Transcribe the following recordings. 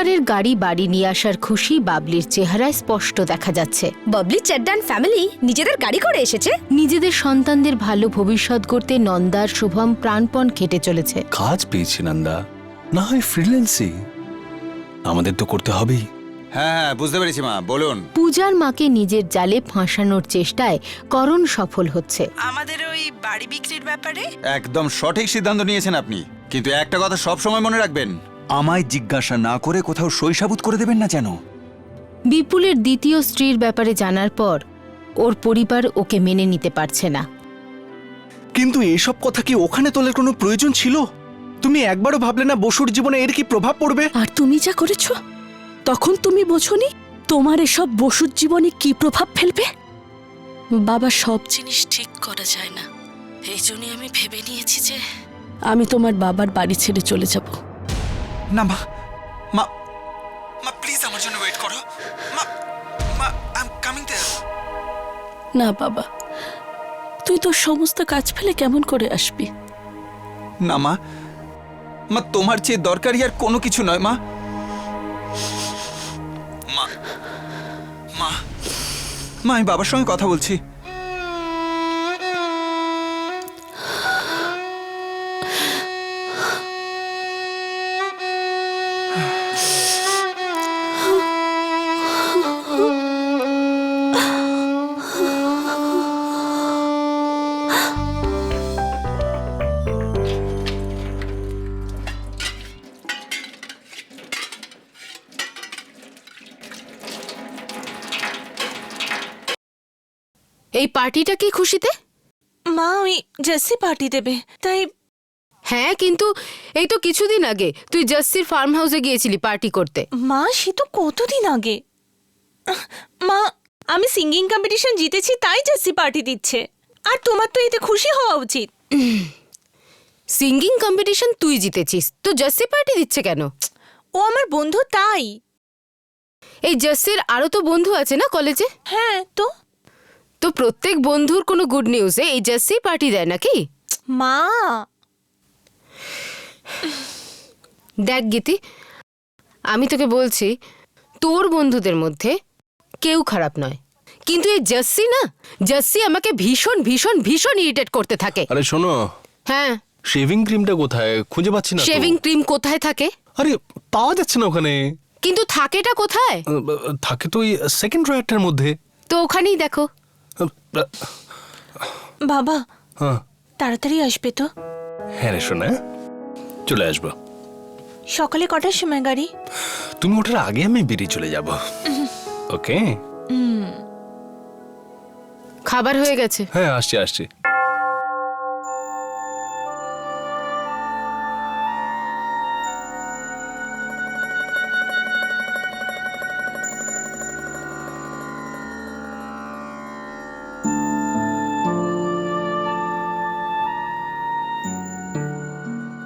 পরিবারের গাড়ি বাড়ি নিয়ে আসার খুশি বাবলির চেহারায় স্পষ্ট দেখা যাচ্ছে। বাবলি চেড্ডান ফ্যামিলি নিজেদের গাড়ি করে এসেছে। নিজেদের সন্তানদের ভালো ভবিষ্যৎ করতে নন্দার শুভম প্রাণপণ খেটে চলেছে। কাজ পেয়েছি নন্দা, না হয় ফ্রিল্যান্সিং, আমাদের তো করতে হবেই। হ্যাঁ, বুঝতে পেরেছি মা, বলুন। পূজার মাকে নিজের জালে ফাঁসানোর চেষ্টায় করণ সফল হচ্ছে। আমাদের ওই বাড়ি বিক্রির ব্যাপারে একদম সঠিক সিদ্ধান্ত নিয়েছেন আপনি, কিন্তু একটা কথা সব সময় মনে রাখবেন, আমায় জিজ্ঞাসা না করে কোথাও সই সাবুত করে দেবেন না যেন। বিপুলের দ্বিতীয় স্ত্রীর ব্যাপারে জানার পর ওর পরিবার ওকে মেনে নিতে পারছে না। কিন্তু এসব কথা কি ওখানে তোলার কোনো প্রয়োজন ছিল? তুমি একবারও ভাবলে না বসুর জীবনে এর কি প্রভাব পড়বে? আর তুমি যা করেছ তখন তুমি বোঝোনি তোমার এসব বসুর জীবনে কি প্রভাব ফেলবে? বাবা, সব জিনিস ঠিক করা যায় না, এই জন্যই আমি ভেবে নিয়েছি যে আমি তোমার বাবার বাড়ি ছেড়ে চলে যাব। না মা, মা, মা প্লিজ আমার জন্য ওয়েট করো। মা, মা, আই এম কামিং দেয়ার। না বাবা, তুই তোর সমস্ত কাজ ফেলে কেমন করে আসবি? না মা, মা তোমার চেয়ে দরকারি আর কোনো কিছু নয় মা। মা, মা, মা আমি বাবার সঙ্গে কথা বলছি। এই পার্টিটা কি খুশিতে? মা ওই জেসি পার্টি দেবে তাই। হ্যাঁ, কিন্তু এই তো কিছুদিন আগে তুই জেসির ফার্ম হাউসে গিয়েছিলি পার্টি করতে। মা সে তো কতদিন আগে। মা আমি সিঙ্গিং কম্পিটিশন জিতেছি তাই জেসি পার্টি দিচ্ছে, আর তোমার তো এতে খুশি হওয়া উচিত। সিঙ্গিং কম্পিটিশন তুই জিতেছিস তো জেসি পার্টি দিচ্ছে কেন? ও আমার বন্ধু তাই। এই জেসির আরো তো বন্ধু আছে না কলেজে? হ্যাঁ তো তো প্রত্যেক বন্ধুর কোনো গুড নিউজে এই জেসি পার্টি দেয় নাকি? মা দেখ গীতি, আমি তোকে বলছি তোর বন্ধুদের মধ্যে কেউ খারাপ নয়, কিন্তু এই জেসি না, জেসি আমাকে ভীষণ ভীষণ ভীষণ ইরিটেট করতে থাকে। আরে শোনো, হ্যাঁ, শেভিং ক্রিমটা কোথায়? খুঁজে পাচ্ছি না তো। শেভিং ক্রিম কোথায় থাকে? আরে পাওয়া যাচ্ছে না ওখানে। কিন্তু থাকেটা কোথায়? থাকে তো ওই সেকেন্ড ড্রয়ারটার মধ্যে। তো ওখানেই দেখো। বাবা হ্যাঁ তাড়াতাড়ি আসবে তো। হ্যাঁ রে শোনা, চলে আসবো। সকালে কটার সময় গাড়ি? তুমি ওঠার আগে আমি বেরিয়ে চলে যাব। ওকে? খাবার হয়ে গেছে? হ্যাঁ আসছি আসছি।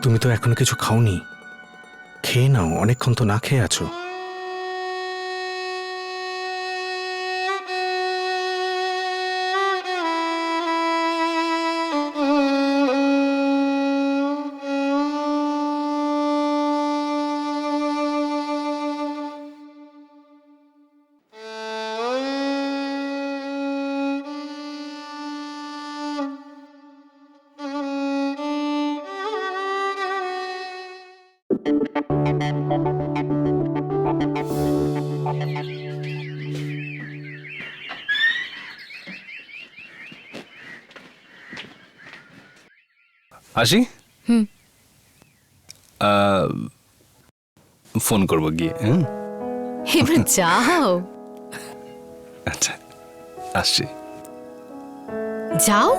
তুমি তো এখনো কিছু খাওনি, খেয়ে নাও, অনেকক্ষণ তো না খেয়ে আছো। আসি? ফোন করবো গিয়ে। হ্যাঁ এবার যাও। আচ্ছা আসছি। যাও।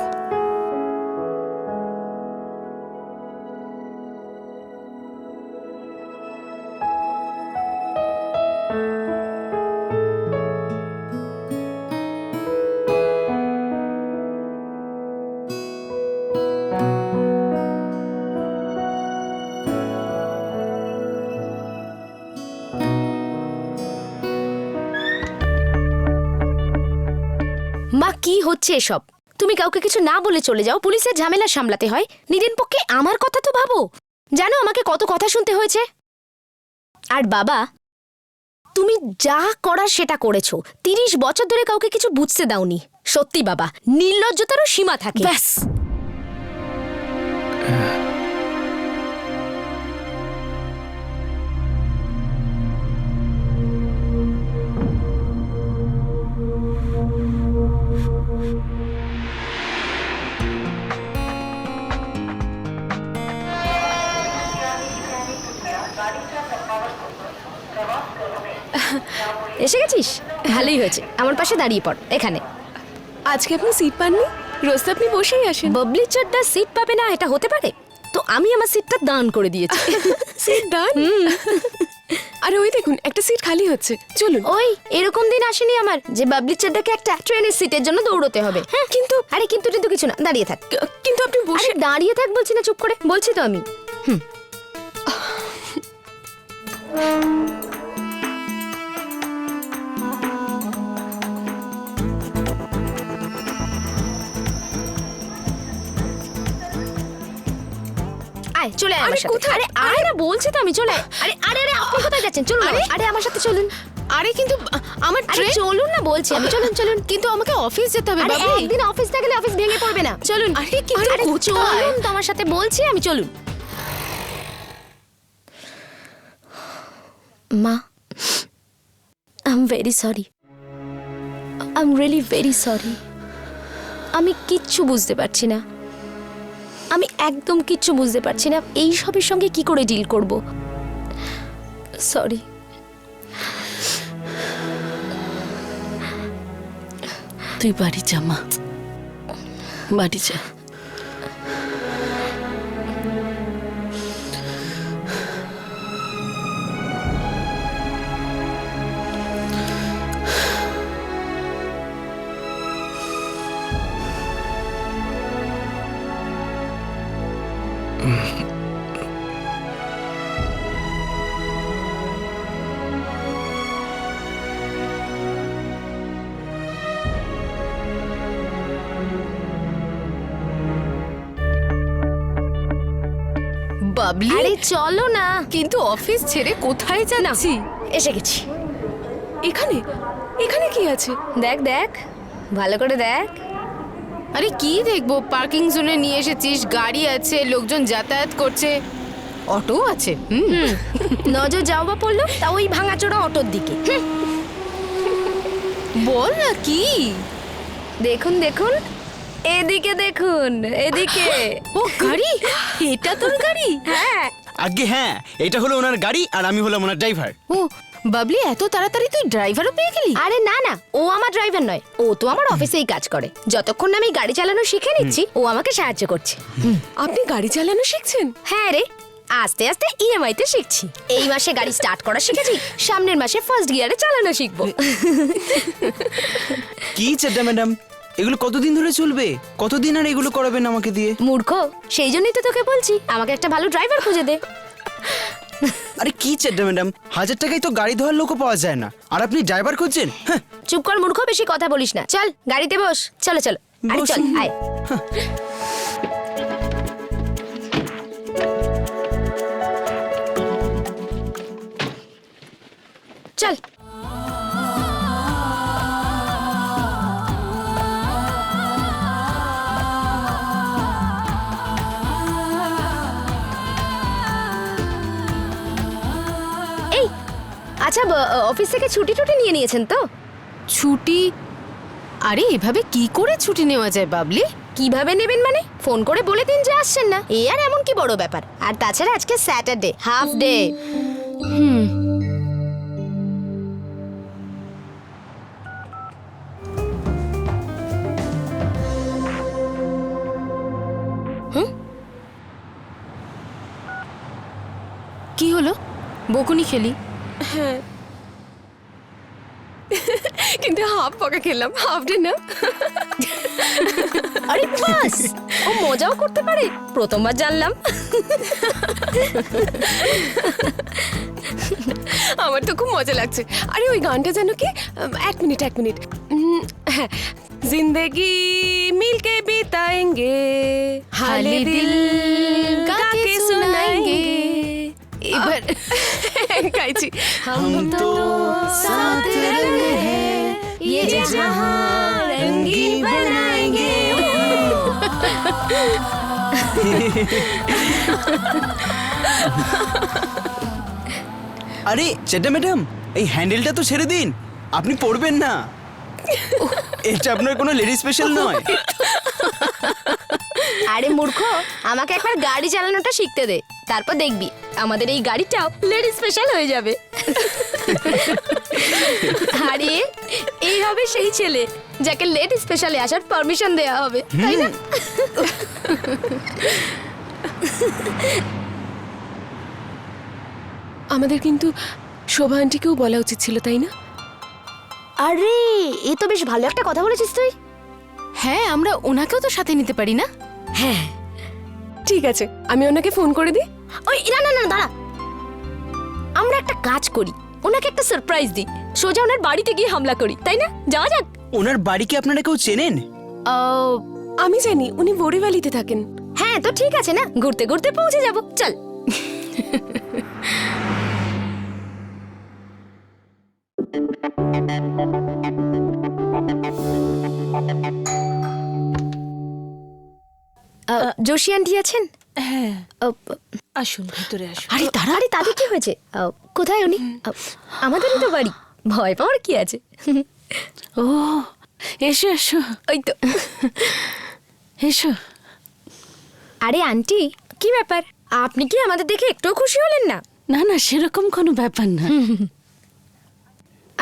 মা কি হচ্ছে এসব? তুমি কাউকে কিছু না বলে চলে যাও, পুলিশের ঝামেলা সামলাতে হয়। নিজের পক্ষে আমার কথা তো ভাবো। জানো আমাকে কত কথা শুনতে হয়েছে। আর বাবা, তুমি যা করার সেটা করেছো। 30 বছর ধরে কাউকে কিছু বুঝতে দাওনি। সত্যি বাবা, নির্লজ্জতারও সীমা থাকে। ব্যাস, এসে গেছিস? ভালোই হয়েছে, আমার পাশে দাঁড়িয়ে পড় এখানে। আজকে আপনি সিট পাননি? রোজ তো আপনি বসেই আসেন। বাবলি চাড্ডা সিট পাবে না, এটা হতে পারে? তো আমি আমার সিটটা দান করে দিয়েছি। সিট ডান। আরে ওই দেখুন, একটা সিট খালি হচ্ছে, চলুন। ওই এরকম দিন আসেনি আমার যে বাবলি চাড্ডাকে একটা ট্রেনের সিটের জন্য দৌড়তে হবে। হ্যাঁ কিন্তু আরে কিন্তু কিছু না, দাঁড়িয়ে থাক। কিন্তু আপনি আরে বসে দাঁড়িয়ে থাক বলছি না, চুপ করে বলছি তো আমি। আয় চলে আয় আমার সাথে। কোথায়? আরে আয় না বলছি তো আমি, চলে আয়। আরে আরে আরে আপনি কোথায় যাচ্ছেন? চলুন না। আরে আমার সাথে চলুন। আরে কিন্তু আমার আরে ট্রেন, চলুন না বলছি আমি, চলুন চলুন। কিন্তু আমাকে অফিস যেতে হবে আরে বাবলি। একদিন অফিস না গেলে অফিস ভেঙে পড়বে না। চলুন। আরে কিন্তু আরে কোথায়? চলুন, তোমার সাথে বলছি আমি, চলুন। মা, I am very sorry, I am really very sorry. আমি কিচ্ছু বুঝতে পারছি না, আমি একদম কিচ্ছু বুঝতে পারছি না এই সবের সঙ্গে কি করে ডিল করব। সরি। তুই বাড়ি যা মা, বাড়ি যা। বাবলি আরে চলো না। কিন্তু অফিস ছেড়ে কোথায় যাচ্ছি? এসে গেছি। এখানে এখানে কি আছে? দেখ দেখ, ভালো করে দেখ। আরে কি দেখবো, পার্কিং জোনে নিয়ে এসেছিস, গাড়ি আছে, লোকজন যাতায়াত করছে, অটো আছে। নজর যাও বা পড়লো তা ওই ভাঙাচোরা অটোর দিকে। বল না কি? দেখুন দেখুন, এদিকে দেখুন, এদিকে। ও গাড়ি, এটা তোর গাড়ি? হ্যাঁ। আগে হ্যাঁ, এটা হলো ওনার গাড়ি আর আমি হলাম ওনার ড্রাইভার। ও বাবলি, এত তাড়াতাড়ি তুই ড্রাইভারও পেয়ে গেলি? আরে না না, ও আমার ড্রাইভার নয়, ও তো আমার অফিসেই কাজ করে। যতক্ষণ না আমি গাড়ি চালানো শিখে নিচ্ছি ও আমাকে সাহায্য করছে। আপনি গাড়ি চালানো শিখছেন? হ্যাঁ রে, আস্তে আস্তে ইএমআই তে শিখছি। এই মাসে গাড়ি স্টার্ট করা শিখেছি, সামনের মাসে ফার্স্ট গিয়ারে চালানো শিখবো। কি চেড্ডা ম্যাডাম, এগুলো কতদিন ধরে চলবে? কতদিন আর এগুলো করাবেন আমাকে দিয়ে? মূর্খ, সেই জন্যই তো তোকে বলছি আমাকে একটা ভালো ড্রাইভার খুঁজে দে। আরে কি চেড্ডা ম্যাডাম, 1000 টাকায় তো গাড়ি ধোয়ার লোকও পাওয়া যায় না, আর আপনি ড্রাইভার খুঁজছেন? হ্যাঁ, চুপ কর মূর্খ, বেশি কথা বলিস না। চল গাড়িতে বস, চলো চলো। আরে চল, বসুন। আয়। চল। এই আচ্ছা, অফিস থেকে ছুটি টুটি নিয়ে নিয়েছেন তো? ছুটি? আরে এভাবে কি করে ছুটি নেওয়া যায় বাবলি? কিভাবে নেবেন মানে? ফোন করে বলে দিন যে আসছেন না, এই আর এমন কি বড় ব্যাপার। আর তাছাড়া আজকে স্যাটারডে, হাফ ডে। কি হলো, বকুনি খেলি? হ্যাঁ, কিন্তু হাফ পকা খেলাম, হাফ ডে না। আরে বাস, ও মজাও করতে পারে, প্রথমবার জানলাম। আমার তো খুব মজা লাগছে। আরে ওই গানটা জানো কি? এক মিনিট। হ্যাঁ, জিন্দেগি মিলকে বিতাएंगे, হালে দিল কাকে শোনাएंगे। এবার গাইছি हम तो साथ रंग है ये जहां रंगीन बनाएंगे আরে চেট্টা ম্যাডাম, এই হ্যান্ডেলটা তো ছেড়ে দিন, আপনি পড়বেন না। এটা আপনার কোনো লেডি স্পেশাল নয়। আরে মূর্খ, আমাকে একবার গাড়ি চালানোটা শিখতে দে, তারপর দেখবি আমাদের এই গাড়িটাও লেডি স্পেশাল হয়ে যাবে। আরে এই হবে সেই ছেলে যাকে লেডি স্পেশালে আসার পারমিশন দেওয়া হবে, তাই না? আমাদের কিন্তু শোভা আন্টিকেও বলা উচিত ছিল, তাই না? আরে এ তো বেশ ভালো একটা কথা বলেছিস তুই। হ্যাঁ, আমরা ওনাকেও তো সাথে নিতে পারি না? হ্যাঁ, ঠিক আছে, আমি ওনাকে ফোন করে দিই। ওই না না না দাঁড়া, আমরা একটা কাজ করি, ওনাকে একটা সারপ্রাইজ দিই, সোজা ওনার বাড়িতে গিয়ে হামলা করি, তাই না? যাওয়া যাক। ওনার বাড়ি কি আপনারা কেউ চেনেন? আমি জানি উনি বড়িবালিতে থাকেন। হ্যাঁ তো ঠিক আছে না, ঘুরতে ঘুরতে পৌঁছে যাব, চল। যোশী আন্টি আছেন? হ্যাঁ, আহ, আসুন ভিতরে আসুন। আরে দাঁড়া, আরে তাদের কি হয়েছে? কোথায় উনি? আমাদেরই তো বাড়ি, ভয় পাওয়ার কি আছে? ও এসো এসো, ওই তো। এসো। আরে আন্টি, কি ব্যাপার? আপনি কি আমাদের দেখে একটু খুশি হলেন না? না না, সেরকম কোনো ব্যাপার না।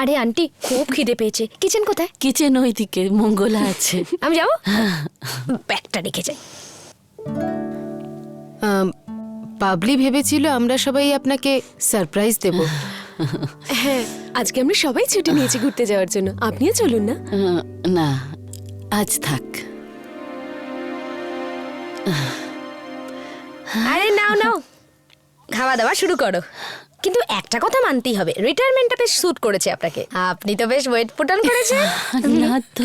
আরে আন্টি, খুব খিদে পেয়েছে, কিচেন কোথায়? কিচেন ওইদিকে, মঙ্গলা আছে। আমি যাবো, ব্যাগটা রেখে যাই। পাবলি ভেবেছিল আমরা সবাই আপনাকে সারপ্রাইজ দেব। হ্যাঁ, আজকে আমরা সবাই ছুটি নিয়েছি ঘুরতে যাওয়ার জন্য, আপনিও চলুন না। না, আজ থাক। আরে নাও নাও, খাওয়া দাওয়া শুরু করো। কিন্তু একটা কথা মানতেই হবে, রিটায়ারমেন্টটা বেশ স্যুট করেছে আপনাকে, আপনি তো বেশ ওয়েট পুটান করেছেন। না তো,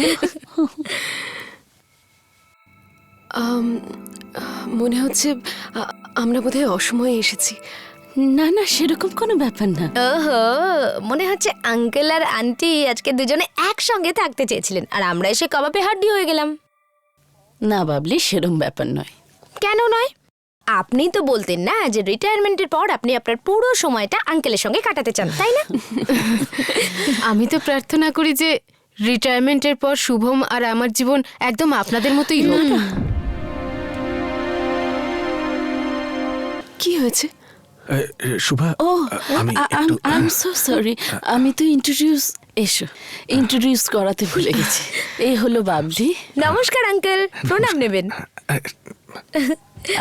মনে হচ্ছে আমরা বোধহয় অসময়ে এসেছি। না না, সেরকম কোনো ব্যাপার না। ওহো, মনে হচ্ছে আঙ্কেল আর আন্টি আজকে দুজনে একসঙ্গে থাকতে চেয়েছিলেন, আর আমরা এসে কবাবে হাড্ডি হয়ে গেলাম। না বাবলি, সেরকম ব্যাপার নয়। কেন নয়? আপনি তো বলতেন না যে রিটায়ারমেন্টের পর আপনি আপনার পুরো সময়টা আঙ্কেলের সঙ্গে কাটাতে চান, তাই না? আমি তো প্রার্থনা করি যে রিটায়ারমেন্টের পর শুভম আর আমার জীবন একদম আপনাদের মতোই হোক। কি হয়েছে? শুভা, ও, আমি আই এম সো সরি, আমি তো ইন্ট্রোডিউস করাতে ভুলে গেছি। এই হলো বাবলি, নমস্কার আঙ্কেল, প্রণাম নেবেন।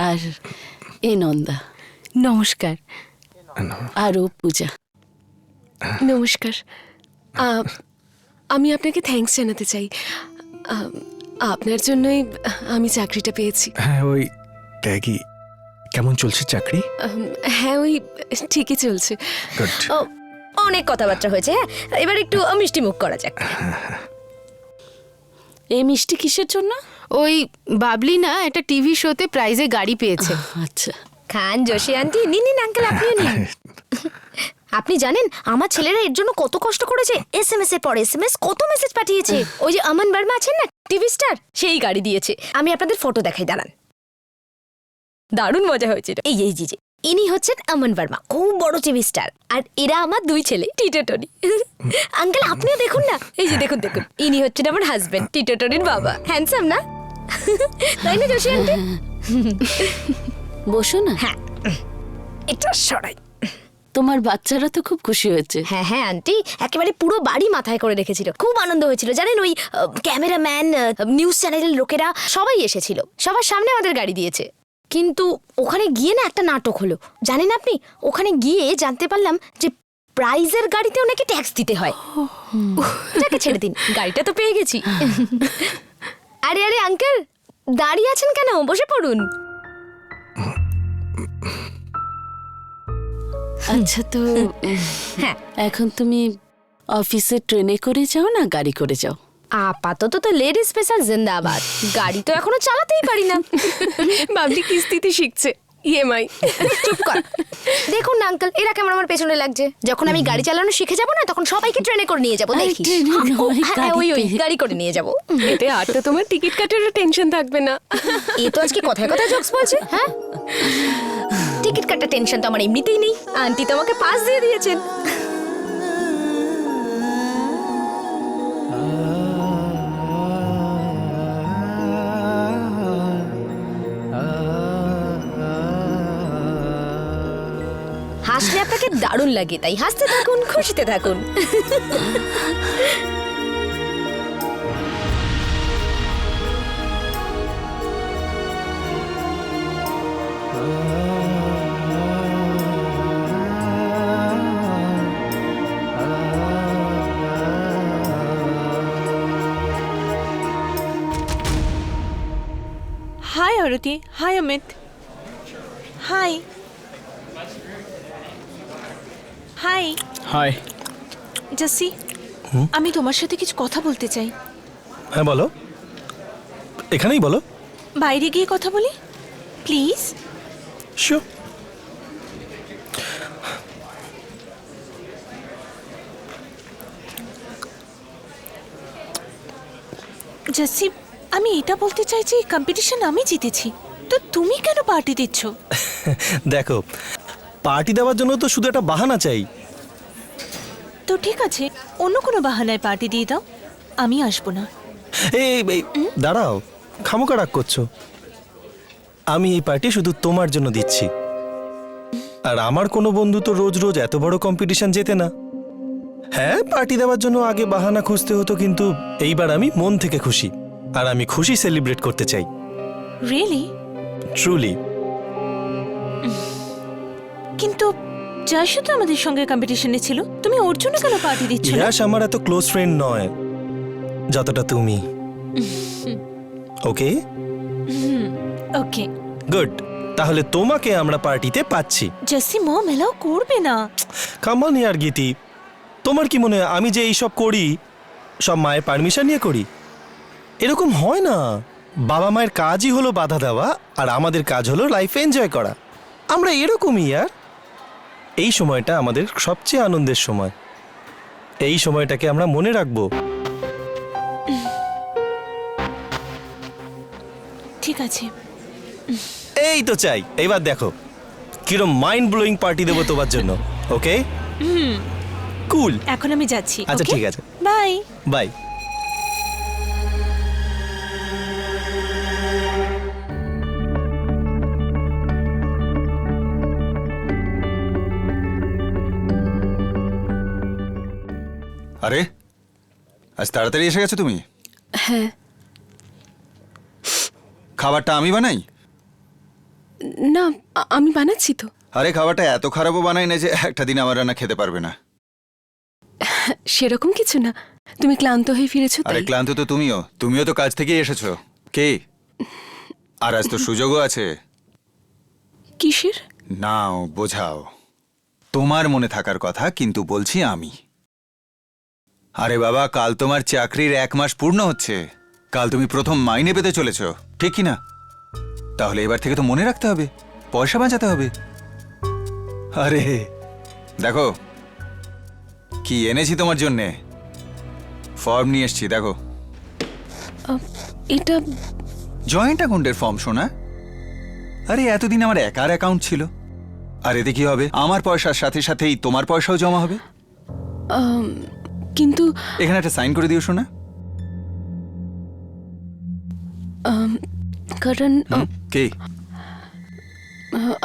আর এই নন্দা, নমস্কার। আর ও পূজা। নমস্কার। আমি আপনাকে থ্যাঙ্কস জানাতে চাই, আপনার জন্যই আমি চাকরিটা পেয়েছি। হ্যাঁ, ওই ট্যাগি কেমন চলছে চাকরি? হ্যাঁ, ওই ঠিকই চলছে। গুড। ও, অনেক কথাবার্তা হয়েছে, হ্যাঁ এবার একটু মিষ্টি মুখ করা যাক। এই মিষ্টি কিসের জন্য? ওই বাবলি না একটা টিভি শোতে প্রাইজে গাড়ি পেয়েছে। আচ্ছা, খান যোশী আন্টি, নিন নিন আঙ্কেল, আপনিও নিন। আপনি জানেন আমার ছেলেরা এর জন্য কত কষ্ট করেছে, SMS এর পর SMS, কত মেসেজ পাঠিয়েছে। ওই যে অমন বার্মা আছেন না, টিভি স্টার, সেই গাড়ি দিয়েছে। আমি আপনাদের ফটো দেখাই, দাঁড়ান। দারুণ মজা হয়েছে। এই এই জি জি, ইনি হচ্ছেন অমন বার্মা, খুব বড় টিভি স্টার, আর এরা আমার দুই ছেলে টিটো টনি। আঙ্কেল আপনিও দেখুন না, এই যে দেখুন দেখুন, ইনি হচ্ছেন আমার হাজবেন্ড, টিটো টনির বাবা। হ্যান্ডসাম না, তাই না যোশী আন্টি? বসো না। হ্যাঁ, এটা সরাই। তোমার বাচ্চারা তো খুব খুশি হয়েছে। হ্যাঁ হ্যাঁ আন্টি, একেবারে পুরো বাড়ি মাথায় করে রেখেছিল, খুব আনন্দ হয়েছিল জানেন। ওই ক্যামেরাম্যান, নিউজ চ্যানেলের লোকেরা সবাই এসেছিল, সবার সামনে আমাদের গাড়ি দিয়েছে। কিন্তু ওখানে গিয়ে না একটা নাটক হলো, জানেন আপনি? ওখানে গিয়ে জানতে পারলাম যে প্রাইজের গাড়িতেও নাকি ট্যাক্স দিতে হয়। যাকে ছেড়ে দিন, গাড়িটা তো পেয়ে গেছি। আরে আরে আঙ্কেল, দাঁড়িয়ে আছেন কেন? বসে পড়ুন। আচ্ছা, তো হ্যাঁ, এখন তুমি অফিসে ট্রেনে করে যাও না গাড়ি করে যাও? আপাতত তো লেডি স্পেশাল জিন্দাবাদ, গাড়ি তো এখনো চালাতেই পারি না। বাবলি কিস্তিতে শিখছে, ইএমআই। চুপ কর। দেখুন না আঙ্কেল, এরা কেমন আমার পেছনে লাগছে। যখন আমি গাড়ি চালানো শিখে যাব না, তখন সবাইকে ট্রেনে করে নিয়ে যাবো, দেখিস। ট্রেনে নয়, হ্যাঁ, ওই গাড়িতে। গাড়ি করে নিয়ে যাবো। এতে আর তো তোমার টিকিট কাটারও টেনশন থাকবে না। এ তো আজকে কথায় কথায় জোকস বলছে। হ্যাঁ, টিকিট কাটার টেনশন তো আমার এমনিতেই নেই। আন্টি তো আমাকে পাস দিয়ে দিয়েছেন। হাসলে আপনাকে দারুণ লাগে, তাই হাসতে থাকুন, খুশিতে থাকুন। Hi Aarti, hi Amit, hi hi hi. জেসি, আমি তোমার সাথে কিছু কথা বলতে চাই। হ্যাঁ বলো, এখানেই বলো। বাইরে গিয়ে কথা বলি প্লিজ। শিওর। জেসি, আমি এটা বলতে চাইছি কম্পিটিশন আমি জিতেছি, তো তুমি কেন পার্টি দিচ্ছ? দেখো, পার্টি দেওয়ার জন্য তো শুধু একটা বাহানা চাই। তো ঠিক আছে, অন্য কোনো বাহানায় পার্টি দিয়ে দাও, আমি আসবো না। এই এই, দাঁড়াও, খামোকা রাগ করছো। আমি এই পার্টি শুধু তোমার জন্য দিচ্ছি। আর আমার কোনো বন্ধু তো রোজ রোজ এত বড় কম্পিটিশন জেতে না। হ্যাঁ, পার্টি দেওয়ার জন্য আগে বাহানা খুঁজতে হতো, কিন্তু এইবার আমি মন থেকে খুশি। আর আমি খুশি সেলিব্রেট করতে চাই। রিয়েলি? ট্রুলি। কিন্তু জয়সু তো আমাদের সঙ্গে কম্পিটিশনে ছিল, তুমি ওর জন্য কেন পার্টি দিচ্ছ না? ইয়াশ আমার এত ক্লোজ ফ্রেন্ড নয় যতটা তুমি। ওকে ওকে গুড, তাহলে তোমাকে আমরা পার্টিতে পাচ্ছি। জেসি, মম এলাও করবে না। কামান ইয়ার গীতি, তোমার কি মনে হয় আমি যে এইসব করি সব মায়ের পারমিশন নিয়ে করি? এরকম হয় না। বাবা মায়ের কাজই হলো বাধা দেওয়া, আর আমাদের কাজ হলো লাইফ এনজয় করা। আমরা এরকমই ইয়ার। এই সময়টা আমাদের সবচেয়ে আনন্দের সময়। এই সময়টাকে আমরা মনে রাখবো। ঠিক আছে, এই তো চাই। এইবার দেখো কিরম মাইন্ড ব্লোয়িং পার্টি দেবো তোমার জন্য। ওকে, কুল। এখন আমি যাচ্ছি। আচ্ছা, ঠিক আছে, বাই। বাই। আরে আজ তাড়াতাড়ি এসে গেছো তুমি? হ্যাঁ। খাবারটা আমি বানাই? না, আমি বানাচ্ছি তো। আরে খাবারটা এত খারাপও বানাই না যে একটা দিন আমার রান্না খেতে পারবে না। সেরকম কিছু না, তুমি ক্লান্ত হয়ে ফিরেছো আরে তাই। ক্লান্ত তো তুমিও তো কাজ থেকেই এসেছো। কে? আর আজ তো সুযোগও আছে। কিসের? নাও বোঝাও। তোমার মনে থাকার কথা, কিন্তু বলছি আমি। আরে বাবা, কাল তোমার চাকরির 1 মাস পূর্ণ হচ্ছে। কাল তুমি প্রথম মাইনে পেতে চলেছো, ঠিক কি না? তাহলে এবার থেকে তো মনে রাখতে হবে, পয়সা বাঁচাতে হবে। আরে দেখো কি এনেছি তোমার জন্যে। ফর্ম নিয়ে এসছি, দেখো। এটা জয়েন্ট অ্যাকাউন্টের ফর্ম, শোনা। আরে এতদিন আমার একার অ্যাকাউন্ট ছিল, আর এতে কি হবে? আমার পয়সার সাথে সাথেই তোমার পয়সাও জমা হবে। কিন্তু এখানে একটা সাইন করে দিও, শোনা। কারণ কে?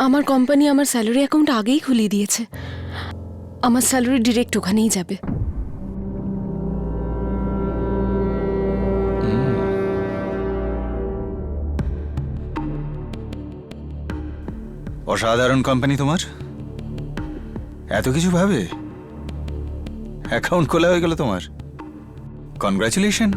আমার কোম্পানি আমার স্যালারি অ্যাকাউন্ট আগেই খুলিয়ে দিয়েছে। আমার স্যালারি ডিরেক্ট ওখানেই যাবে। অসাধারণ কোম্পানি তোমার, এত কিছু ভাবে। অ্যাকাউন্ট খোলা হয়ে গেল তোমার। কনগ্রাচুলেশন।